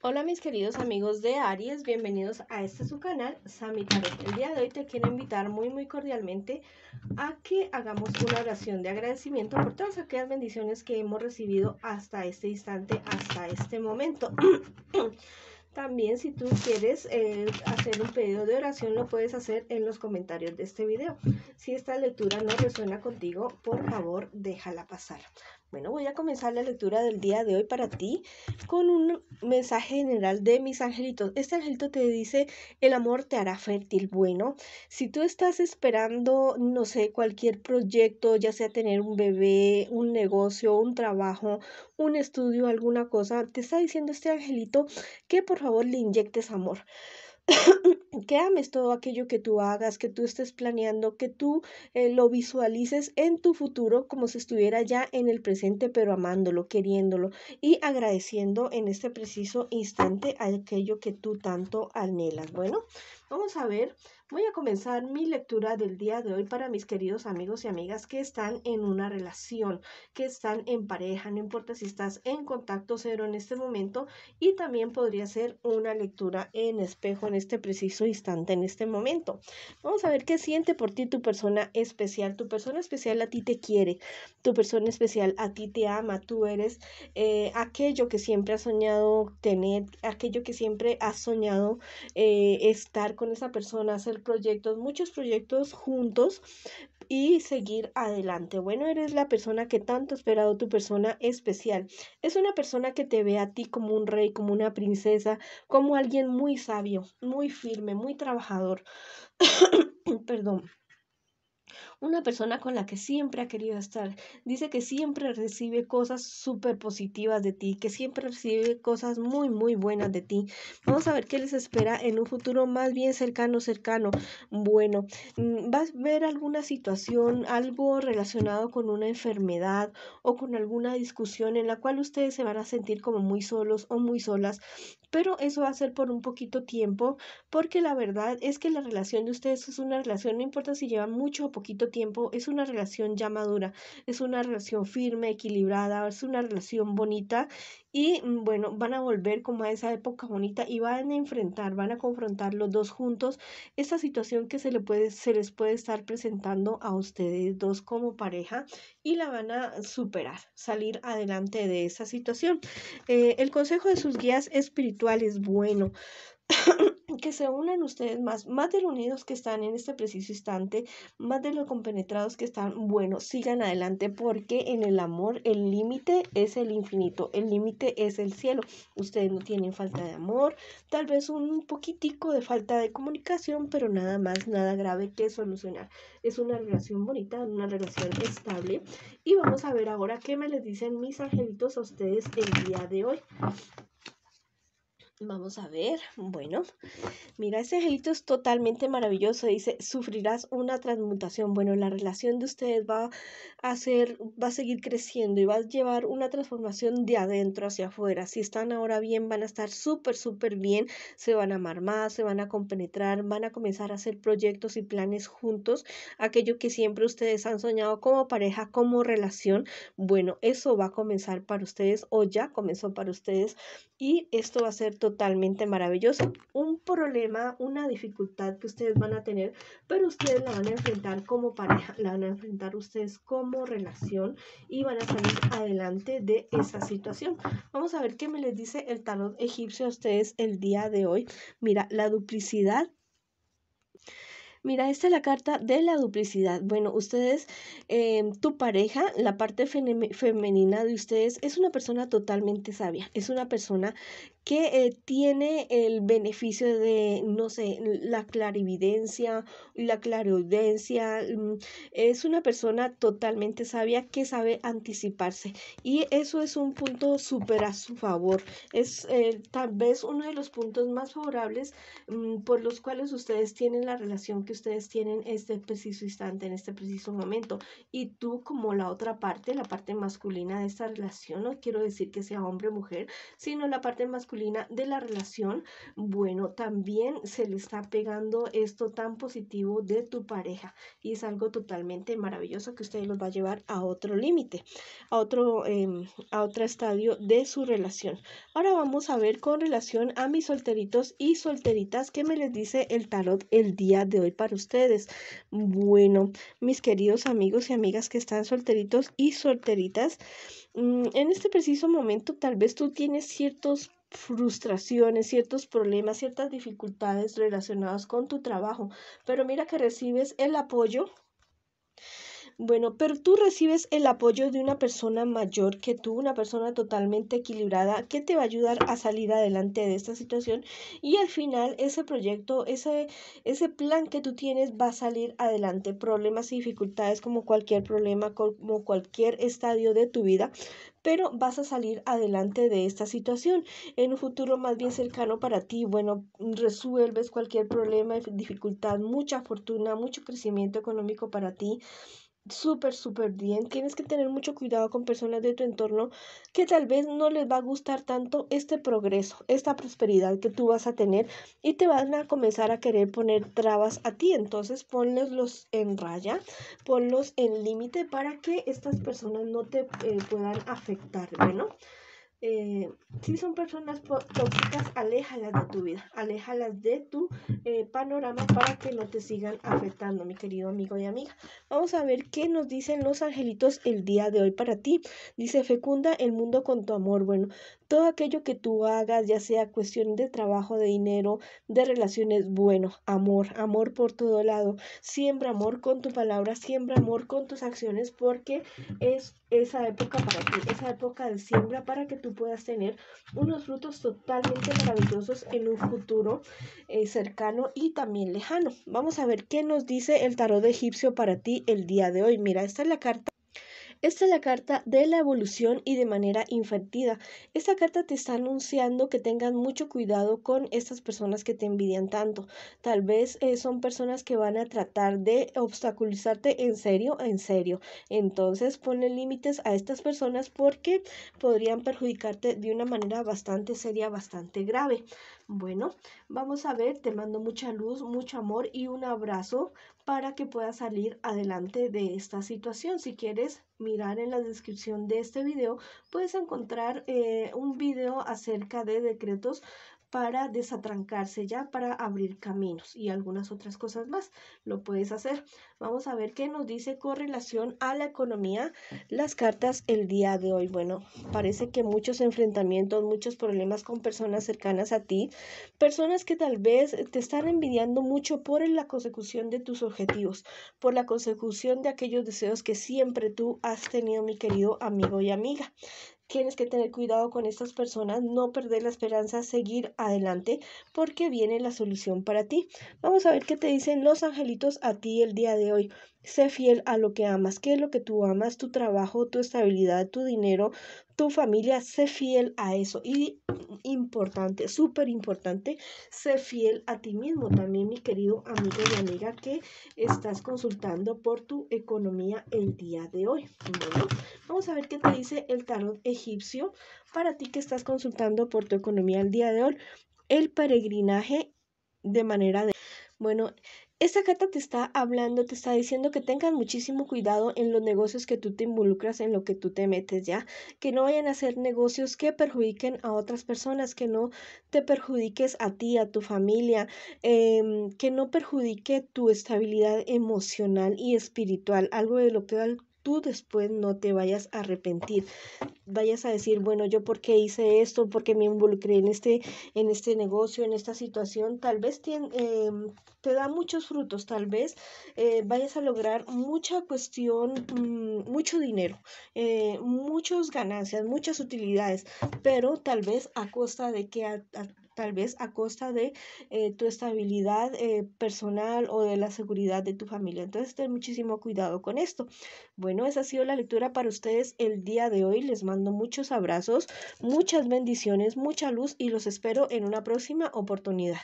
Hola mis queridos amigos de Aries, bienvenidos a su canal, Sami Tarot. El día de hoy te quiero invitar muy cordialmente a que hagamos una oración de agradecimiento por todas aquellas bendiciones que hemos recibido hasta este instante, hasta este momento. También si tú quieres hacer un pedido de oración, lo puedes hacer en los comentarios de este video. Si esta lectura no resuena contigo, por favor déjala pasar. Bueno, voy a comenzar la lectura del día de hoy para ti con un mensaje general de mis angelitos. Este angelito te dice: el amor te hará fértil. Bueno, si tú estás esperando, no sé, cualquier proyecto, ya sea tener un bebé, un negocio, un trabajo, un estudio, alguna cosa, te está diciendo este angelito que por favor le inyectes amor. Que ames todo aquello que tú hagas, que tú estés planeando, que tú lo visualices en tu futuro como si estuviera ya en el presente, pero amándolo, queriéndolo y agradeciendo en este preciso instante aquello que tú tanto anhelas. Bueno, vamos a ver. Voy a comenzar mi lectura del día de hoy para mis queridos amigos y amigas que están en una relación, que están en pareja, no importa si estás en contacto cero en este momento, y también podría ser una lectura en espejo en este preciso instante, en este momento. Vamos a ver qué siente por ti tu persona especial. Tu persona especial a ti te quiere, tu persona especial a ti te ama, tú eres aquello que siempre has soñado tener, aquello que siempre has soñado estar con esa persona, hacer proyectos, muchos proyectos juntos y seguir adelante. Bueno, eres la persona que tanto ha esperado, tu persona especial. Es una persona que te ve a ti como un rey, como una princesa, como alguien muy sabio, muy firme, muy trabajador. Perdón. Una persona con la que siempre ha querido estar. Dice que siempre recibe cosas súper positivas de ti, que siempre recibe cosas muy buenas de ti. Vamos a ver qué les espera en un futuro más bien cercano. Bueno, vas a ver alguna situación, algo relacionado con una enfermedad o con alguna discusión en la cual ustedes se van a sentir como muy solos o muy solas, pero eso va a ser por un poquito tiempo, porque la verdad es que la relación de ustedes es una relación, no importa si llevan mucho o poquito tiempo, es una relación ya madura, es una relación firme, equilibrada, es una relación bonita y bueno, van a volver como a esa época bonita y van a confrontar los dos juntos esta situación que se les puede estar presentando a ustedes dos como pareja y la van a superar, salir adelante de esa situación. El consejo de sus guías espirituales, bueno, que se unan ustedes más de lo unidos que están en este preciso instante, más de lo compenetrados que están. Bueno, sigan adelante porque en el amor el límite es el infinito, el límite es el cielo. Ustedes no tienen falta de amor, tal vez un poquitico de falta de comunicación, pero nada más, nada grave que solucionar. Es una relación bonita, una relación estable. Y vamos a ver ahora qué me les dicen mis angelitos a ustedes el día de hoy. Vamos a ver, bueno, mira, ese angelito es totalmente maravilloso. Dice: sufrirás una transmutación. Bueno, la relación de ustedes va a seguir creciendo y va a llevar una transformación de adentro hacia afuera. Si están ahora bien, van a estar súper bien. Se van a amar más, se van a compenetrar, van a comenzar a hacer proyectos y planes juntos. Aquello que siempre ustedes han soñado como pareja, como relación. Bueno, eso va a comenzar para ustedes o ya comenzó para ustedes y esto va a ser totalmente maravilloso. Un problema, una dificultad que ustedes van a tener, pero ustedes la van a enfrentar como pareja, la van a enfrentar ustedes como relación y van a salir adelante de esa situación. Vamos a ver qué me les dice el tarot egipcio a ustedes el día de hoy. Mira, la duplicidad. Mira, esta es la carta de la duplicidad. Bueno, ustedes, tu pareja, la parte femenina de ustedes es una persona totalmente sabia. Es una persona que tiene el beneficio de, no sé, la clarividencia, la clariaudiencia. Es una persona totalmente sabia que sabe anticiparse. Y eso es un punto súper a su favor. Es tal vez uno de los puntos más favorables por los cuales ustedes tienen la relación que ustedes tienen este preciso instante, en este preciso momento. Y tú como la otra parte, la parte masculina de esta relación, no quiero decir que sea hombre o mujer, sino la parte masculina de la relación, bueno, también se le está pegando esto tan positivo de tu pareja y es algo totalmente maravilloso que ustedes los va a llevar a otro límite, a otro estadio de su relación. Ahora vamos a ver con relación a mis solteritos y solteritas qué me les dice el tarot el día de hoy para ustedes. Bueno, mis queridos amigos y amigas que están solteritos y solteritas, en este preciso momento tal vez tú tienes ciertos frustraciones, ciertos problemas, ciertas dificultades relacionadas con tu trabajo, pero mira que recibes el apoyo. Bueno, pero tú recibes el apoyo de una persona mayor que tú, una persona totalmente equilibrada que te va a ayudar a salir adelante de esta situación y al final ese proyecto, ese plan que tú tienes va a salir adelante. Problemas y dificultades como cualquier problema, como cualquier estadio de tu vida, pero vas a salir adelante de esta situación. En un futuro más bien cercano para ti, bueno, resuelves cualquier problema, dificultad, mucha fortuna, mucho crecimiento económico para ti. Súper, súper bien. Tienes que tener mucho cuidado con personas de tu entorno que tal vez no les va a gustar tanto este progreso, esta prosperidad que tú vas a tener y te van a comenzar a querer poner trabas a ti. Entonces ponlos en raya, ponlos en límite para que estas personas no te puedan afectar. Bueno, eh, si son personas tóxicas, aléjalas de tu vida, aléjalas de tu panorama para que no te sigan afectando, mi querido amigo y amiga. Vamos a ver qué nos dicen los angelitos el día de hoy para ti. Dice, fecunda el mundo con tu amor. Bueno, todo aquello que tú hagas, ya sea cuestión de trabajo, de dinero, de relaciones, bueno, amor, amor por todo lado. Siembra amor con tu palabra, siembra amor con tus acciones, porque es esa época para ti, esa época de siembra para que tú puedas tener unos frutos totalmente maravillosos en un futuro cercano y también lejano. Vamos a ver qué nos dice el tarot egipcio para ti el día de hoy. Mira, esta es la carta. Esta es la carta de la evolución y de manera invertida. Esta carta te está anunciando que tengas mucho cuidado con estas personas que te envidian tanto. Tal vez son personas que van a tratar de obstaculizarte en serio, en serio. Entonces ponle límites a estas personas porque podrían perjudicarte de una manera bastante seria, bastante grave. Bueno, vamos a ver, te mando mucha luz, mucho amor y un abrazo para que puedas salir adelante de esta situación. Si quieres mirar en la descripción de este video, puedes encontrar un video acerca de decretos para desatrancarse ya, para abrir caminos y algunas otras cosas más. Lo puedes hacer. Vamos a ver qué nos dice con relación a la economía las cartas el día de hoy. Bueno, parece que muchos enfrentamientos, muchos problemas con personas cercanas a ti, personas que tal vez te están envidiando mucho por la consecución de tus objetivos, por la consecución de aquellos deseos que siempre tú has tenido, mi querido amigo y amiga. Tienes que tener cuidado con estas personas, no perder la esperanza, seguir adelante, porque viene la solución para ti. Vamos a ver qué te dicen los angelitos a ti el día de hoy. Sé fiel a lo que amas. ¿Qué es lo que tú amas? Tu trabajo, tu estabilidad, tu dinero, tu familia. Sé fiel a eso. Y importante, súper importante, sé fiel a ti mismo también, mi querido amigo y amiga que estás consultando por tu economía el día de hoy. Bueno, vamos a ver qué te dice el tarot egipcio para ti que estás consultando por tu economía el día de hoy. El peregrinaje de manera de... Bueno, esta carta te está hablando, te está diciendo que tengas muchísimo cuidado en los negocios que tú te involucras, en lo que tú te metes ya, que no vayan a ser negocios que perjudiquen a otras personas, que no te perjudiques a ti, a tu familia, que no perjudique tu estabilidad emocional y espiritual, algo de lo que tú después no te vayas a arrepentir, vayas a decir, bueno, yo por qué hice esto, por qué me involucré en este negocio, en esta situación, tal vez te da muchos frutos, tal vez vayas a lograr mucha cuestión, mucho dinero, muchas ganancias, muchas utilidades, pero tal vez a costa de que tal vez a costa de tu estabilidad personal o de la seguridad de tu familia. Entonces, ten muchísimo cuidado con esto. Bueno, esa ha sido la lectura para ustedes el día de hoy. Les mando muchos abrazos, muchas bendiciones, mucha luz y los espero en una próxima oportunidad.